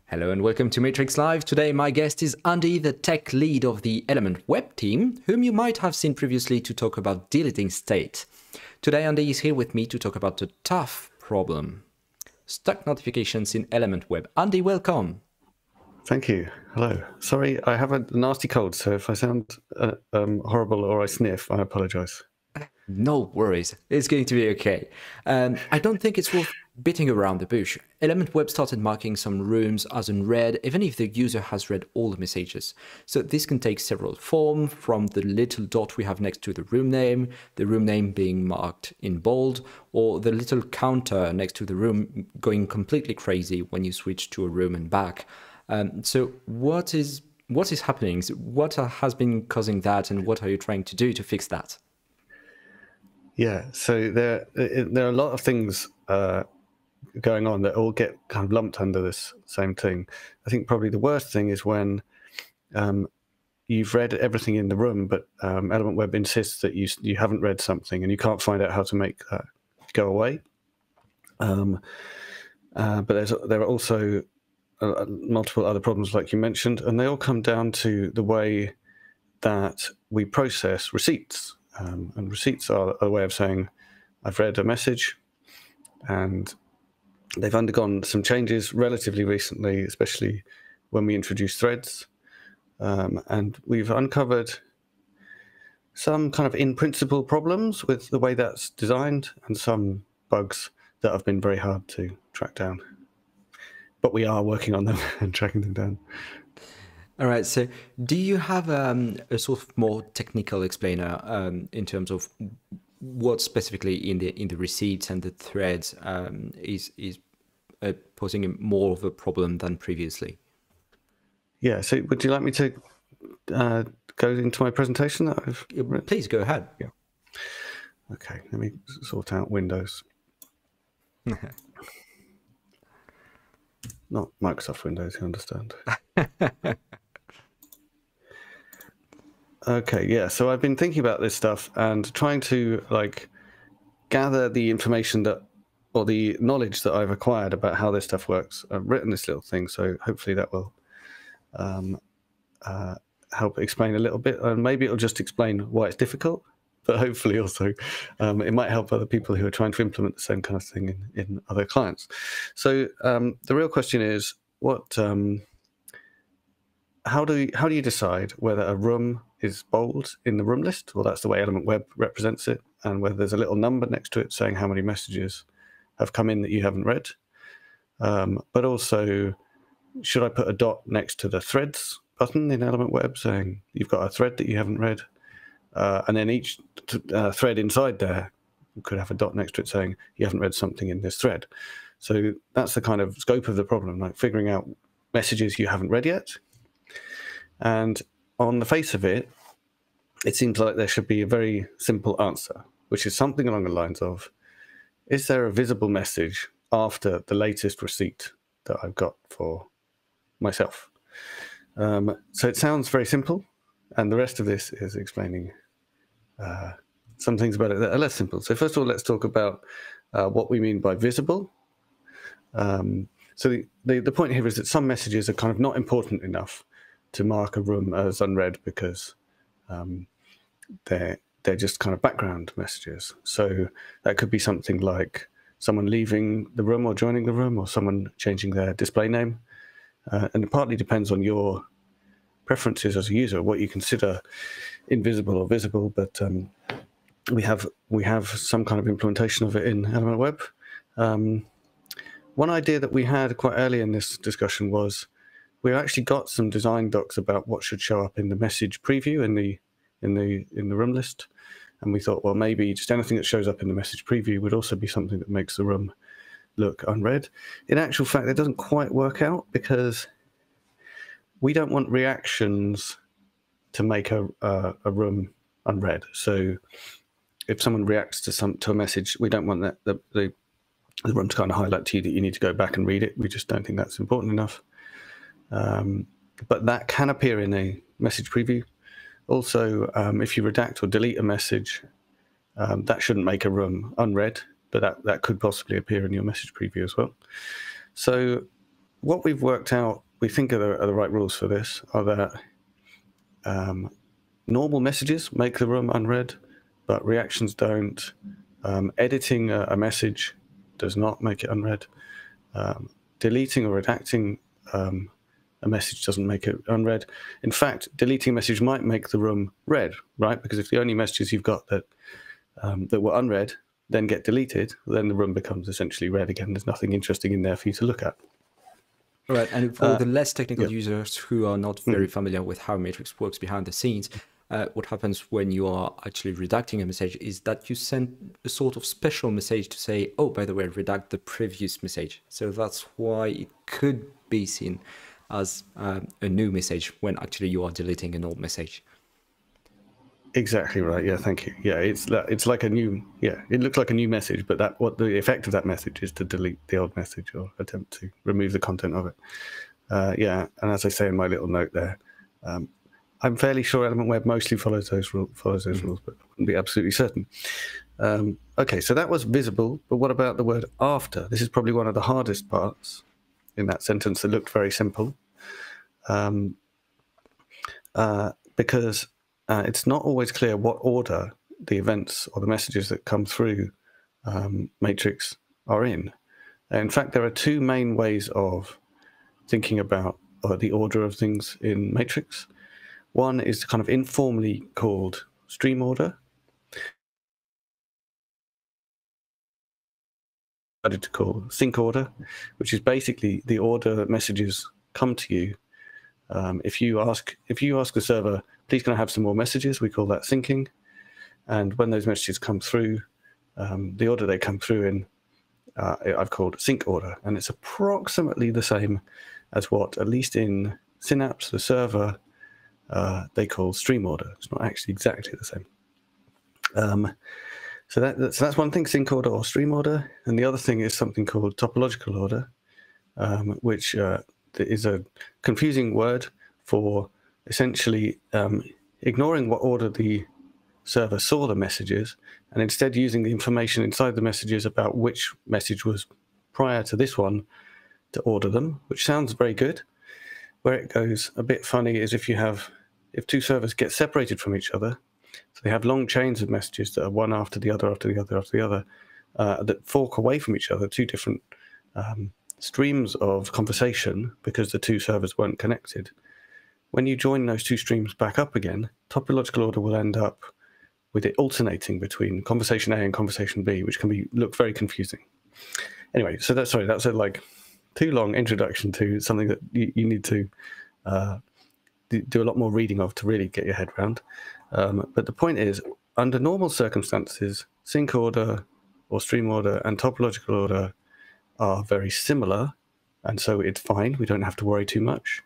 Hello and welcome to Matrix Live. Today my guest is Andy, the tech lead of the Element Web team, whom you might have seen previously to talk about deleting state. Today Andy is here with me to talk about a tough problem. Stuck notifications in Element Web. Andy, welcome. Thank you. Hello. Sorry, I have a nasty cold, so if I sound horrible or I sniff, I apologize. No worries, it's going to be okay. I don't think it's worth beating around the bush. Element Web started marking some rooms as unread, even if the user has read all the messages. So this can take several forms, from the little dot we have next to the room name being marked in bold, or the little counter next to the room going completely crazy when you switch to a room and back. So what is happening? What has been causing that, and what are you trying to do to fix that? Yeah, so there are a lot of things going on that all get kind of lumped under this same thing. I think probably the worst thing is when you've read everything in the room, but Element Web insists that you haven't read something and you can't find out how to make that go away. But there are also multiple other problems, like you mentioned, and they all come down to the way that we process receipts. And receipts are a way of saying, I've read a message, and they've undergone some changes relatively recently, especially when we introduced threads. And we've uncovered some kind of in-principle problems with the way that's designed and some bugs that have been very hard to track down. But we are working on them and tracking them down. All right. So, do you have a sort of more technical explainer in terms of what specifically in the receipts and the threads is posing more of a problem than previously? Yeah. So, would you like me to go into my presentation that I've written? Please go ahead. Yeah. Okay. Let me sort out Windows. Not Microsoft Windows, you understand. Okay, yeah. So I've been thinking about this stuff and trying to gather the information or the knowledge that I've acquired about how this stuff works. I've written this little thing, so hopefully that will help explain a little bit. And maybe it'll just explain why it's difficult, but hopefully also it might help other people who are trying to implement the same kind of thing in other clients. So the real question is, how do you decide whether a room is bold in the room list? Well, that's the way Element Web represents it, and whether there's a little number next to it saying how many messages have come in that you haven't read. But also, should I put a dot next to the threads button in Element Web saying you've got a thread that you haven't read? And then each thread inside there could have a dot next to it saying you haven't read something in this thread. So that's the kind of scope of the problem, like figuring out messages you haven't read yet. And on the face of it, it seems like there should be a very simple answer, which is something along the lines of, is there a visible message after the latest receipt that I've got for myself? So it sounds very simple, and the rest of this is explaining some things about it that are less simple. So first of all, let's talk about what we mean by visible. So the point here is that some messages are kind of not important enough to mark a room as unread because they're just kind of background messages. So that could be something like someone leaving the room or joining the room, or someone changing their display name. And it partly depends on your preferences as a user, what you consider invisible or visible. But we have some kind of implementation of it in Element Web. One idea that we had quite early in this discussion was we actually got some design docs about what should show up in the message preview in the room list, and we thought, well, maybe just anything that shows up in the message preview would also be something that makes the room look unread. In actual fact, it doesn't quite work out because we don't want reactions to make a room unread. So if someone reacts to a message, we don't want that the room to kind of highlight to you that you need to go back and read it. We just don't think that's important enough. But that can appear in a message preview. Also, if you redact or delete a message, that shouldn't make a room unread, but that could possibly appear in your message preview as well. So what we've worked out, we think are the right rules for this, are that normal messages make the room unread, but reactions don't. Editing a message does not make it unread. Deleting or redacting a message doesn't make it unread. In fact, deleting a message might make the room read, right? Because if the only messages you've got that were unread then get deleted, then the room becomes essentially read again. There's nothing interesting in there for you to look at. Right, and for the less technical yeah. users who are not very familiar with how Matrix works behind the scenes, what happens when you are actually redacting a message is that you send a sort of special message to say, oh, by the way, redact the previous message. So that's why it could be seen as a new message when actually you are deleting an old message. Exactly right. Yeah, thank you. Yeah, it's like a new. Yeah, it looks like a new message, but what the effect of that message is to delete the old message or attempt to remove the content of it. Yeah, and as I say in my little note there, I'm fairly sure Element Web mostly follows those rules, but I wouldn't be absolutely certain. Okay, so that was visible, but what about the word after? This is probably one of the hardest parts in that sentence that looked very simple, because it's not always clear what order the events or the messages that come through Matrix are in. In fact, there are two main ways of thinking about the order of things in Matrix. One is kind of informally called stream order. Started to call sync order, which is basically the order that messages come to you. If you ask the server, please can I have some more messages? We call that syncing. And when those messages come through, the order they come through in, I've called sync order. And it's approximately the same as what, at least in Synapse, the server, they call stream order. It's not actually exactly the same. So that's one thing, sync order or stream order. And the other thing is something called topological order, which is a confusing word for essentially ignoring what order the server saw the messages and instead using the information inside the messages about which message was prior to this one to order them, which sounds very good. Where it goes a bit funny is if two servers get separated from each other, so they have long chains of messages that are one after the other, after the other, after the other, that fork away from each other, two different streams of conversation because the two servers weren't connected. When you join those two streams back up again, topological order will end up with it alternating between conversation A and conversation B, which can look very confusing. Anyway, so that's a like too long introduction to something that you need to do a lot more reading of to really get your head around. But the point is, under normal circumstances, sync order or stream order and topological order are very similar, and so it's fine. We don't have to worry too much.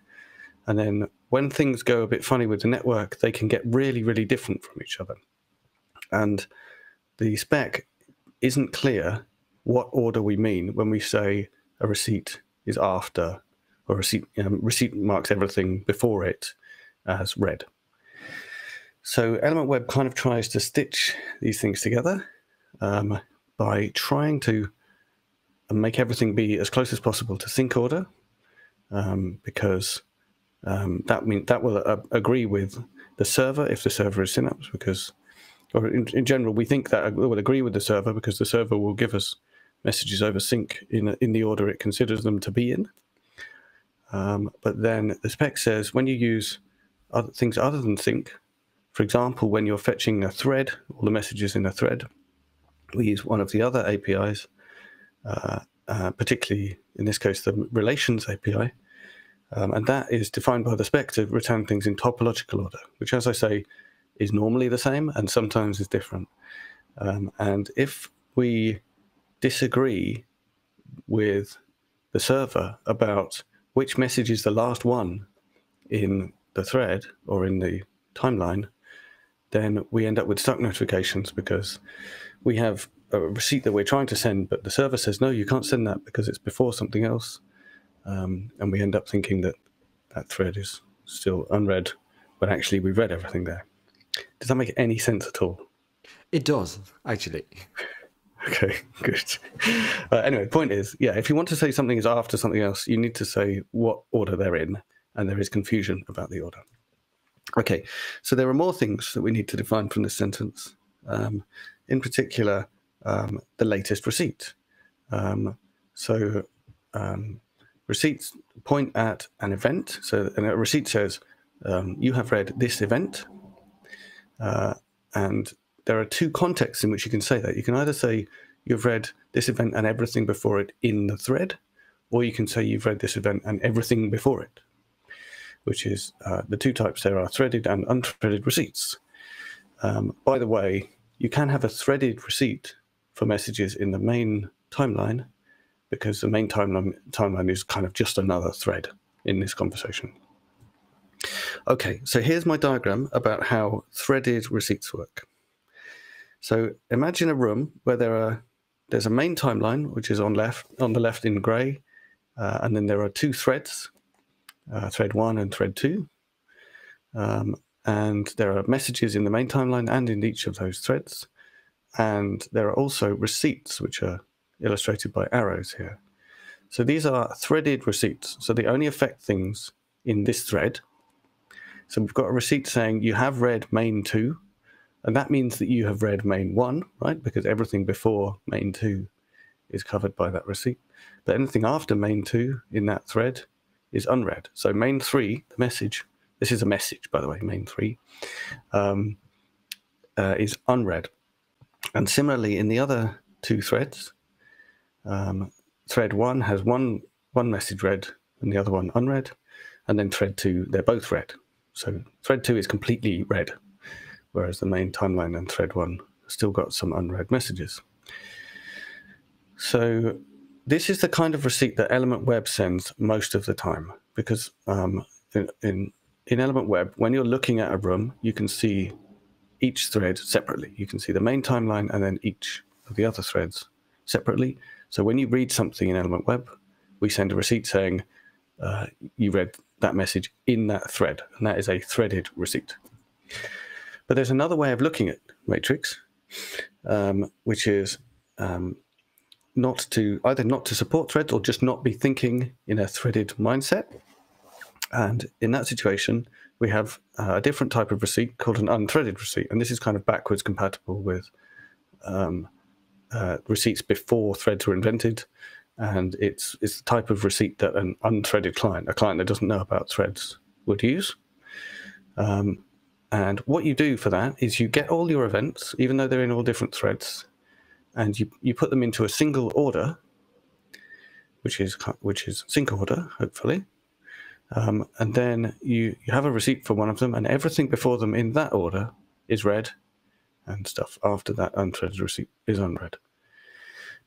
And then when things go a bit funny with the network, they can get really, really different from each other. And the spec isn't clear what order we mean when we say a receipt is after, or receipt marks everything before it as read. So Element Web kind of tries to stitch these things together by trying to make everything be as close as possible to sync order, because that will agree with the server if the server is Synapse, because, or in general, we think that it will agree with the server because the server will give us messages over sync in the order it considers them to be in. But then the spec says when you use things other than sync, for example, when you're fetching a thread, all the messages in a thread, we use one of the other APIs, particularly in this case the relations API, and that is defined by the spec to return things in topological order, which, as I say, is normally the same and sometimes is different. And if we disagree with the server about which message is the last one in the thread or in the timeline, then we end up with stuck notifications because we have a receipt that we're trying to send, but the server says, no, you can't send that because it's before something else. And we end up thinking that that thread is still unread when actually we've read everything there. Does that make any sense at all? It does, actually. Okay, good. Anyway, point is, yeah, if you want to say something is after something else, you need to say what order they're in, and there is confusion about the order. Okay, so there are more things that we need to define from this sentence. In particular, the latest receipt. Receipts point at an event. So a receipt says, you have read this event. And there are two contexts in which you can say that. You can either say you've read this event and everything before it in the thread, or you can say you've read this event and everything before it, which is the two types there are threaded and unthreaded receipts. By the way, you can have a threaded receipt for messages in the main timeline, because the main timeline is kind of just another thread in this conversation. Okay, so here's my diagram about how threaded receipts work. So imagine a room where there's a main timeline, which is on the left in gray, and then there are two threads, thread 1 and thread 2. And there are messages in the main timeline and in each of those threads. And there are also receipts, which are illustrated by arrows here. So these are threaded receipts. So they only affect things in this thread. So we've got a receipt saying you have read main 2, and that means that you have read main 1, right? Because everything before main 2 is covered by that receipt. But anything after main 2 in that thread is unread. So main 3, the message, this is a message, by the way, main 3, is unread. And similarly, in the other two threads, thread 1 has one message read and the other one unread, and then thread 2, they're both read. So thread 2 is completely read, whereas the main timeline and thread 1 still got some unread messages. So this is the kind of receipt that Element Web sends most of the time, because in Element Web, when you're looking at a room, you can see each thread separately. You can see the main timeline and then each of the other threads separately. So when you read something in Element Web, we send a receipt saying you read that message in that thread, and that is a threaded receipt. But there's another way of looking at Matrix, which is not to support threads or just not be thinking in a threaded mindset. And in that situation, we have a different type of receipt called an unthreaded receipt. And this is kind of backwards compatible with receipts before threads were invented. And it's the type of receipt that an unthreaded client, a client that doesn't know about threads, would use. And what you do for that is you get all your events, even though they're in all different threads, and you put them into a single order, which is sync order, hopefully. And then you have a receipt for one of them, and everything before them in that order is read, and stuff after that unthreaded receipt is unread.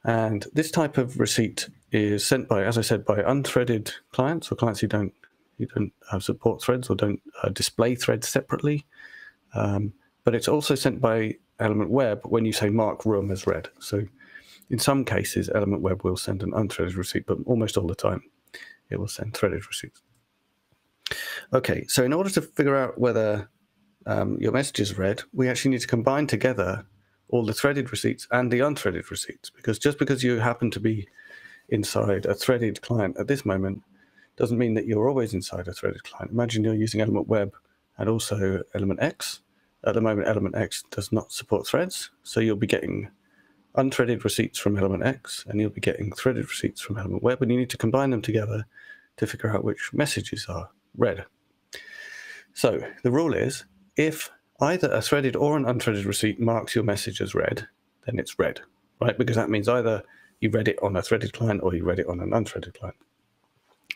And this type of receipt is sent by, as I said, by unthreaded clients, or clients who don't support threads or don't display threads separately. But it's also sent by Element Web when you say mark room as read. So in some cases, Element Web will send an unthreaded receipt, but almost all the time it will send threaded receipts. Okay, so in order to figure out whether your message is read, we actually need to combine together all the threaded receipts and the unthreaded receipts, because just because you happen to be inside a threaded client at this moment doesn't mean that you're always inside a threaded client. Imagine you're using Element Web and also Element X. At the moment, Element X does not support threads, so you'll be getting unthreaded receipts from Element X, and you'll be getting threaded receipts from Element Web, and you need to combine them together to figure out which messages are read. So the rule is, if either a threaded or an unthreaded receipt marks your message as read, then it's read, right? Because that means either you read it on a threaded client or you read it on an unthreaded client.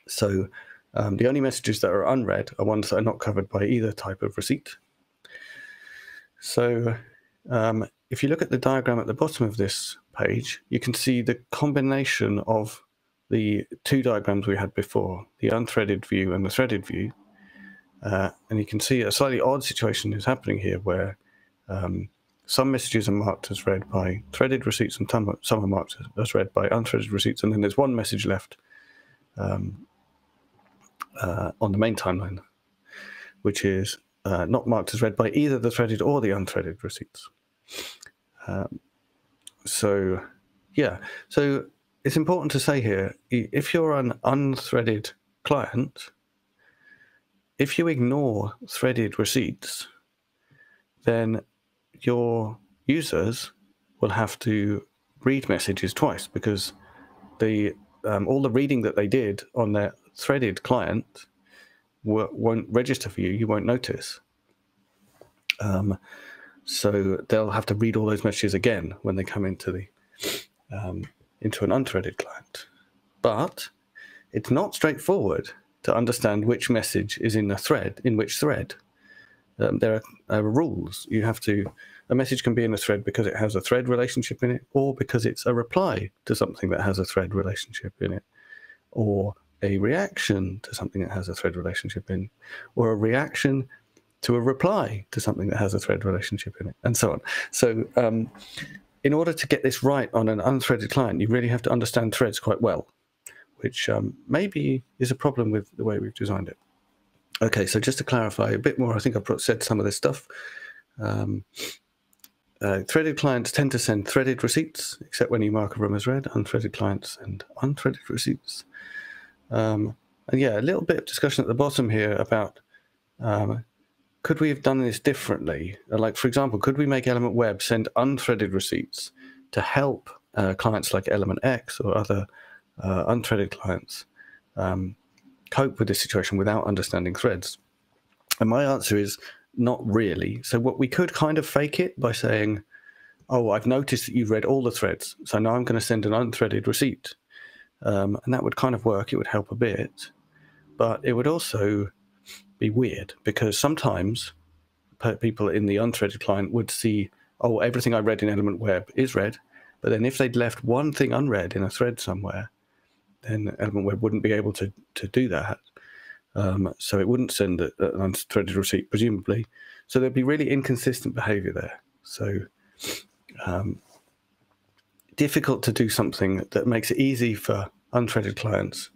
So the only messages that are unread are ones that are not covered by either type of receipt. So if you look at the diagram at the bottom of this page, you can see the combination of the two diagrams we had before, the unthreaded view and the threaded view. And you can see a slightly odd situation is happening here, where some messages are marked as read by threaded receipts and some are marked as read by unthreaded receipts, and then there's one message left on the main timeline, which is not marked as read by either the threaded or the unthreaded receipts. So, yeah. So it's important to say here, if you're an unthreaded client, if you ignore threaded receipts, then your users will have to read messages twice, because all the reading that they did on their threaded client won't register for you. You won't notice. So they'll have to read all those messages again when they come into into an unthreaded client. But it's not straightforward to understand which message is in which thread. There are rules. A message can be in a thread because it has a thread relationship in it, or because it's a reply to something that has a thread relationship in it, or a reaction to something that has a thread relationship in, or a reaction to a reply to something that has a thread relationship in it, and so on. So in order to get this right on an unthreaded client, you really have to understand threads quite well, which maybe is a problem with the way we've designed it. Okay, so just to clarify a bit more, I think I've said some of this stuff. Threaded clients tend to send threaded receipts, except when you mark a room as read. Unthreaded clients send unthreaded receipts. And yeah, a little bit of discussion at the bottom here about could we have done this differently? Like, for example, could we make Element Web send unthreaded receipts to help clients like Element X or other unthreaded clients cope with this situation without understanding threads? And my answer is not really. So what we could kind of fake it by saying, oh, I've noticed that you've read all the threads, so now I'm going to send an unthreaded receipt. And that would kind of work. It would help a bit. But it would also be weird, because sometimes people in the unthreaded client would see, oh, everything I read in Element Web is read. But then if they'd left one thing unread in a thread somewhere, then Element Web wouldn't be able to do that. So it wouldn't send an unthreaded receipt, presumably. So there'd be really inconsistent behavior there. So difficult to do something that makes it easy for unthreaded clients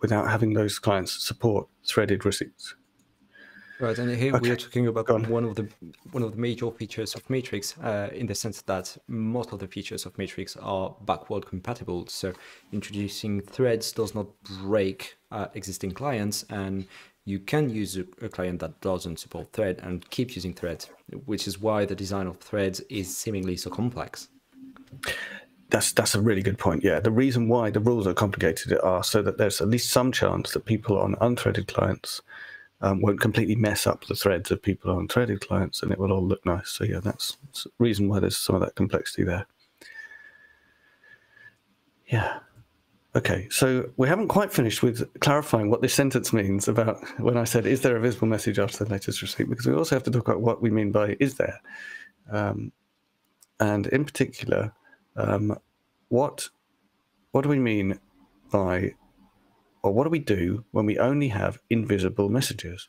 without having those clients support threaded receipts. Right, and here we are talking about one of the major features of Matrix, in the sense that most of the features of Matrix are backward compatible. So introducing threads does not break existing clients, and you can use a client that doesn't support thread and keep using threads, which is why the design of threads is seemingly so complex. That's a really good point. Yeah, the reason why the rules are complicated are so that there's at least some chance that people on unthreaded clients won't completely mess up the threads of people on threaded clients, and it will all look nice. So yeah, that's the reason why there's some of that complexity there. Yeah. Okay, so we haven't quite finished with clarifying what this sentence means about when I said, is there a visible message after the latest receipt? Because we also have to talk about what we mean by is there. And in particular, what do we mean by, or what do we do when we only have invisible messages?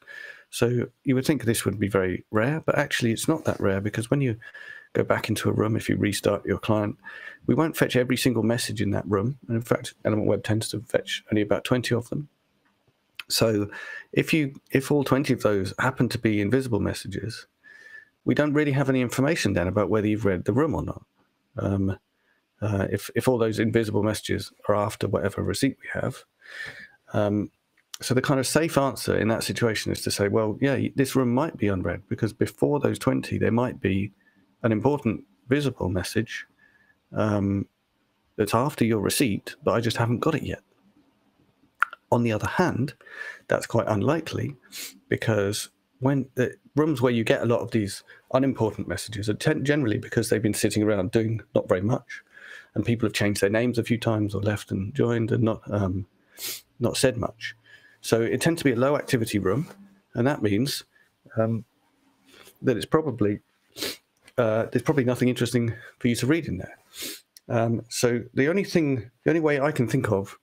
So you would think this would be very rare, but actually it's not that rare, because when you go back into a room, if you restart your client, we won't fetch every single message in that room. And in fact, Element Web tends to fetch only about 20 of them. So if all 20 of those happen to be invisible messages, we don't really have any information then about whether you've read the room or not. If all those invisible messages are after whatever receipt we have. So the kind of safe answer in that situation is to say, well, yeah, this room might be unread, because before those 20, there might be an important visible message that's after your receipt, but I just haven't got it yet. On the other hand, that's quite unlikely, because when the rooms where you get a lot of these unimportant messages are generally because they've been sitting around doing not very much, and people have changed their names a few times or left and joined and not said much. So it tends to be a low activity room, and that means that it's probably there's probably nothing interesting for you to read in there. So the only way I can think of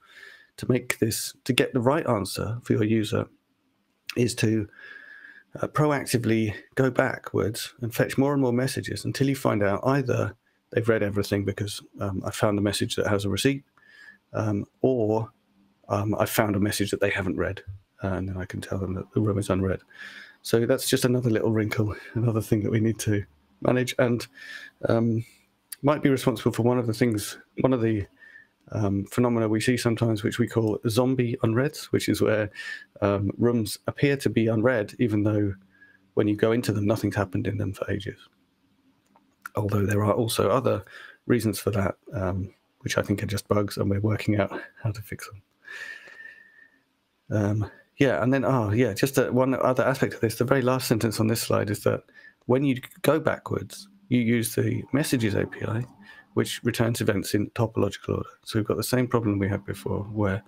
to get the right answer for your user is to proactively go backwards and fetch more and more messages until you find out either they've read everything because I found a message that has a receipt, or I found a message that they haven't read, and then I can tell them that the room is unread. So that's just another little wrinkle, another thing that we need to manage. And might be responsible for one of the phenomena we see sometimes, which we call zombie unreads, which is where rooms appear to be unread, even though when you go into them, nothing's happened in them for ages. Although there are also other reasons for that, which I think are just bugs, and we're working out how to fix them. Yeah, and then, just one other aspect of this, the very last sentence on this slide is that when you go backwards, you use the messages API, which returns events in topological order. So we've got the same problem we had before, where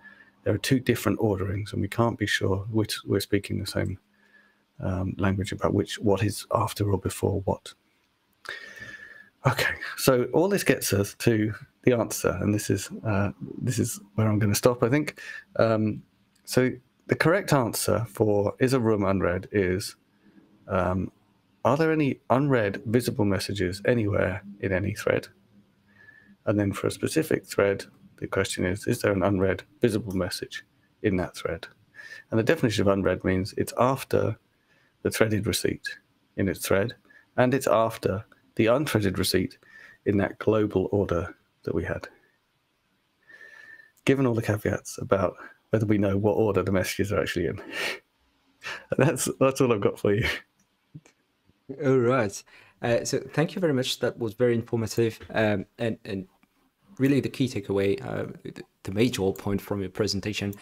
there are two different orderings, and we can't be sure which we're speaking the same language about what is after or before what. Okay, so all this gets us to the answer, and this is where I'm going to stop, I think. So the correct answer for is a room unread is, are there any unread visible messages anywhere in any thread? And then for a specific thread, the question is there an unread visible message in that thread? And the definition of unread means it's after the threaded receipt in its thread, and it's after the unthreaded receipt in that global order that we had. Given all the caveats about whether we know what order the messages are actually in. That's all I've got for you. All right. So thank you very much. That was very informative. And really the key takeaway, the major point from your presentation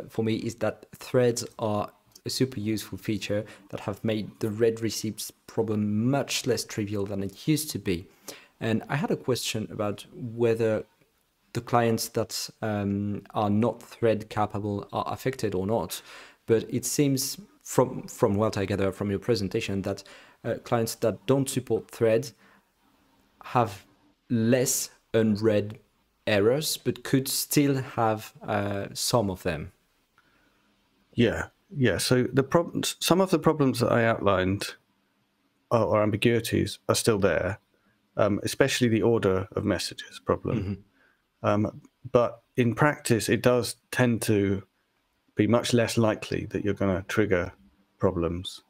for me is that threads are a super useful feature that have made the read receipts problem much less trivial than it used to be. And I had a question about whether the clients that are not thread capable are affected or not. But it seems from what I gather from your presentation that clients that don't support threads have less unread errors, but could still have some of them. Yeah. So some of the problems that I outlined or ambiguities are still there, especially the order of messages problem. But in practice, it does tend to be much less likely that you're going to trigger problems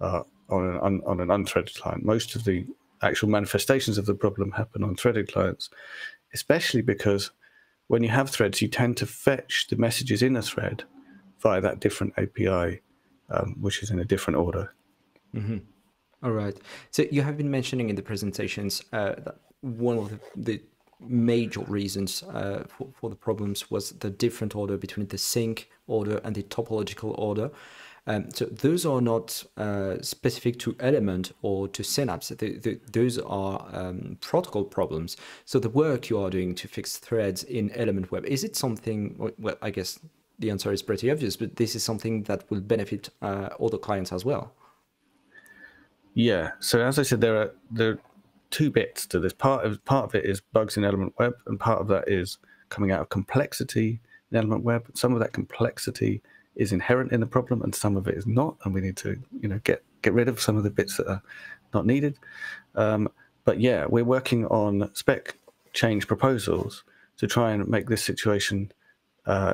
on an unthreaded client. Most of the actual manifestations of the problem happen on threaded clients, especially because when you have threads, you tend to fetch the messages in a thread via that different API, which is in a different order. All right. So you have been mentioning in the presentations that one of the major reasons for the problems was the different order between the sync order and the topological order. So those are not specific to Element or to Synapse. Those are protocol problems. So the work you are doing to fix threads in Element Web, is it something, well, I guess the answer is pretty obvious, but this is something that will benefit other clients as well? Yeah. So as I said, there are two bits to this. Part of it is bugs in Element Web, and part of that is coming out of complexity in Element Web. Some of that complexity is inherent in the problem, and some of it is not, and we need to get rid of some of the bits that are not needed. But yeah, we're working on spec change proposals to try and make this situation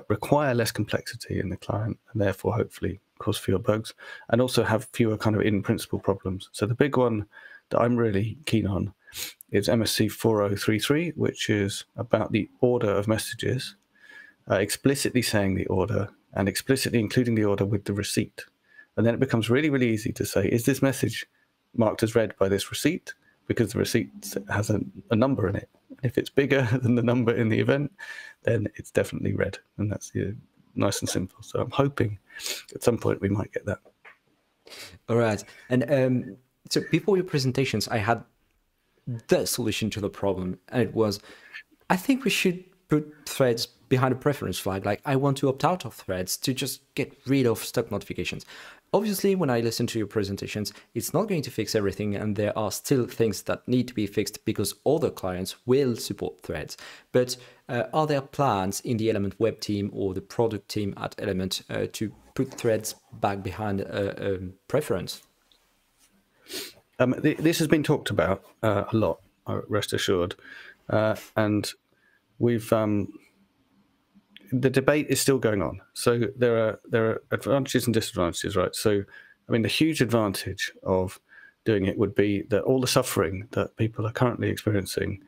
require less complexity in the client, and therefore hopefully cause fewer bugs, and also have fewer kind of in-principle problems. So the big one that I'm really keen on is MSC 4033, which is about the order of messages, explicitly saying the order and explicitly including the order with the receipt. And then it becomes really, really easy to say, is this message marked as read by this receipt? Because the receipt has a number in it. If it's bigger than the number in the event, then it's definitely read. And that's nice and simple. So I'm hoping at some point we might get that. All right. And so before your presentations, I had the solution to the problem. And it was, I think we should put threads behind a preference flag. Like, I want to opt out of threads to just get rid of stuck notifications. Obviously, when I listen to your presentations, it's not going to fix everything, and there are still things that need to be fixed because other clients will support threads. But are there plans in the Element Web team or the product team at Element to put threads back behind a preference? This has been talked about a lot, rest assured. And we've... the debate is still going on. So there are advantages and disadvantages, right? So, I mean, the huge advantage of doing it would be that all the suffering that people are currently experiencing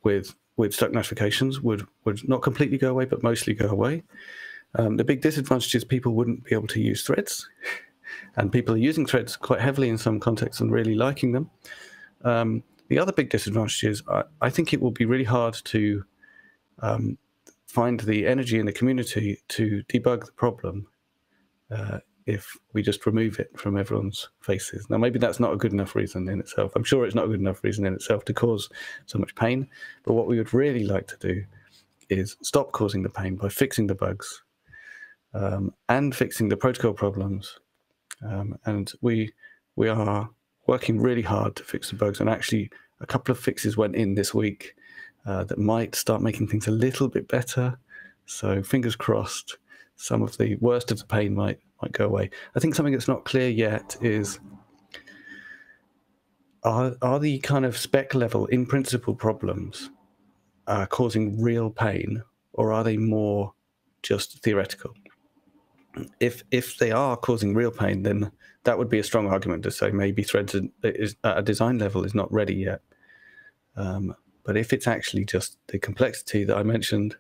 with stuck notifications would not completely go away, but mostly go away. The big disadvantage is people wouldn't be able to use threads, and people are using threads quite heavily in some contexts and really liking them. The other big disadvantage is I think it will be really hard to find the energy in the community to debug the problem if we just remove it from everyone's faces. Now, maybe that's not a good enough reason in itself. I'm sure it's not a good enough reason in itself to cause so much pain. But what we would really like to do is stop causing the pain by fixing the bugs and fixing the protocol problems. And we are working really hard to fix the bugs. And actually, a couple of fixes went in this week that might start making things a little bit better. So fingers crossed, some of the worst of the pain might go away. I think something that's not clear yet is, are the kind of spec level in principle problems causing real pain, or are they more just theoretical? If they are causing real pain, then that would be a strong argument to say maybe threads is at a design level is not ready yet. But if it's actually just the complexity that I mentioned,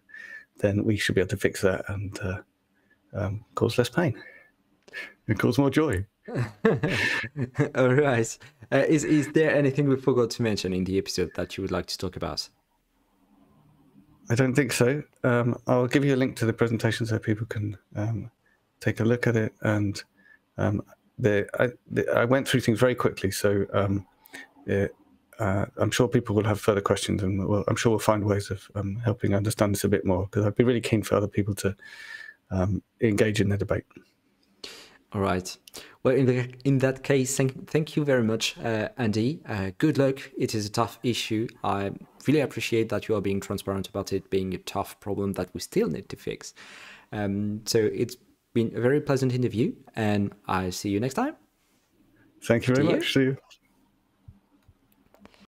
then we should be able to fix that and cause less pain and cause more joy. All right. Is there anything we forgot to mention in the episode that you would like to talk about? I don't think so. I'll give you a link to the presentation so people can take a look at it. And I went through things very quickly, so I'm sure people will have further questions, and I'm sure we'll find ways of helping understand this a bit more, because I'd be really keen for other people to engage in the debate. All right. Well, in that case, thank you very much, Andy. Good luck. It is a tough issue. I really appreciate that you are being transparent about it being a tough problem that we still need to fix. So it's been a very pleasant interview, and I'll see you next time. Thank you very much. See you.